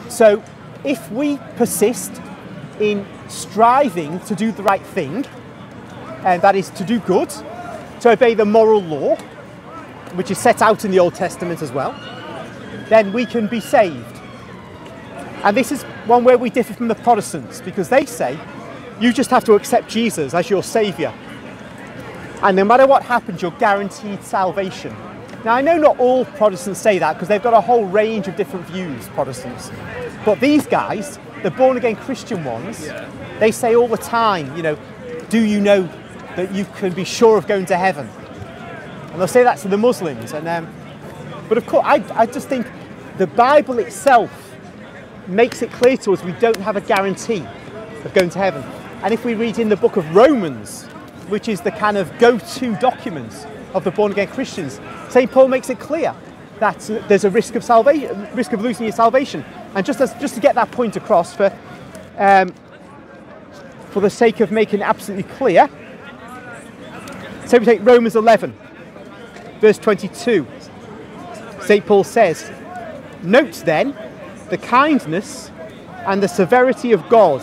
So if we persist in striving to do the right thing, and that is to do good, to obey the moral law, which is set out in the Old Testament as well, then we can be saved. And this is one where we differ from the Protestants, because they say you just have to accept Jesus as your saviour, and no matter what happens, you're guaranteed salvation. Now, I know not all Protestants say that, because they've got a whole range of different views, Protestants. But these guys, the born-again Christian ones, they say all the time, you know, do you know that you can be sure of going to heaven? And they'll say that to the Muslims. And but of course, I just think the Bible itself makes it clear to us we don't have a guarantee of going to heaven. And if we read in the book of Romans, which is the kind of go-to document of the born-again Christians, St. Paul makes it clear that there's a risk of salvation, risk of losing your salvation. And just to get that point across, for the sake of making it absolutely clear, so we take Romans 11, verse 22. St. Paul says, "Note then the kindness and the severity of God.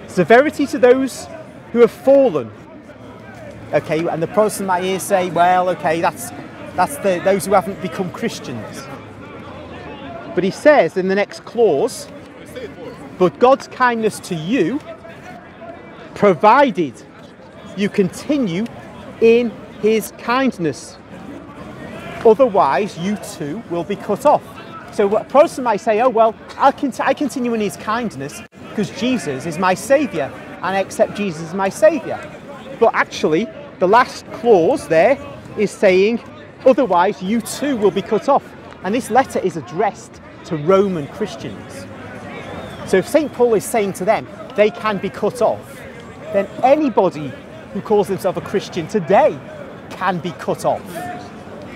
Severity to those who have fallen." Okay, and the Protestant might here say, well, okay, that's those who haven't become Christians. But he says in the next clause, "But God's kindness to you, provided you continue in his kindness. Otherwise, you too will be cut off." So what Protestant might say, oh, well, I continue in his kindness because Jesus is my saviour, and I accept Jesus as my saviour. But actually, the last clause there is saying, otherwise, you too will be cut off. And this letter is addressed to Roman Christians. So if St. Paul is saying to them, they can be cut off, then anybody who calls themselves a Christian today can be cut off.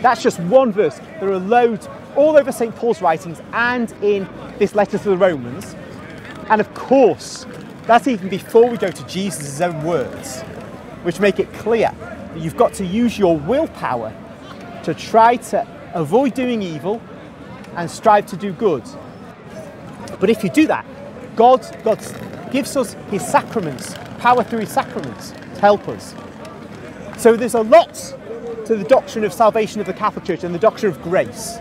That's just one verse. There are loads all over St. Paul's writings and in this letter to the Romans. And of course, that's even before we go to Jesus' own words, which make it clear that you've got to use your willpower to try to avoid doing evil and strive to do good. But if you do that, God gives us his sacraments, power through his sacraments to help us. So there's a lot to the doctrine of salvation of the Catholic Church and the doctrine of grace.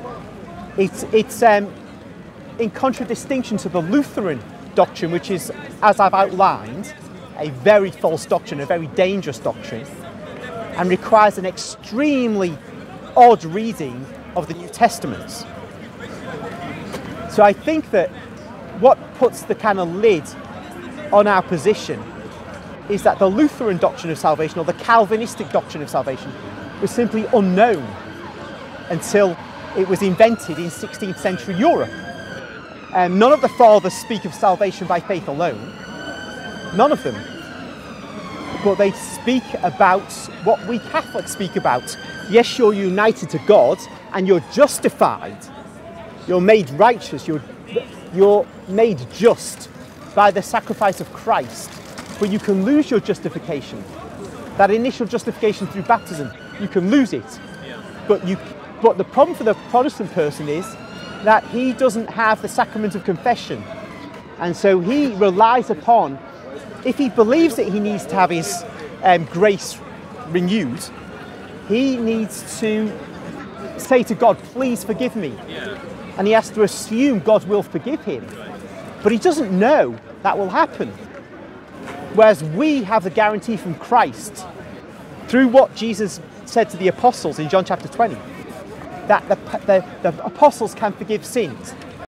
It's in contradistinction to the Lutheran doctrine, which is, as I've outlined, a very false doctrine, a very dangerous doctrine, and requires an extremely odd reading of the New Testament. So I think that what puts the kind of lid on our position is that the Lutheran doctrine of salvation, or the Calvinistic doctrine of salvation, was simply unknown until it was invented in 16th century Europe. None of the fathers speak of salvation by faith alone. None of them. But they speak about what we Catholics speak about. Yes, you're united to God and you're justified. You're made righteous. You're made just by the sacrifice of Christ. But you can lose your justification. That initial justification through baptism, you can lose it. But the problem for the Protestant person is that he doesn't have the sacrament of confession. And so he relies upon, if he believes that he needs to have his grace renewed, he needs to say to God, please forgive me. And he has to assume God will forgive him. But he doesn't know that will happen. Whereas we have the guarantee from Christ, through what Jesus said to the apostles in John chapter 20, that the apostles can forgive sins.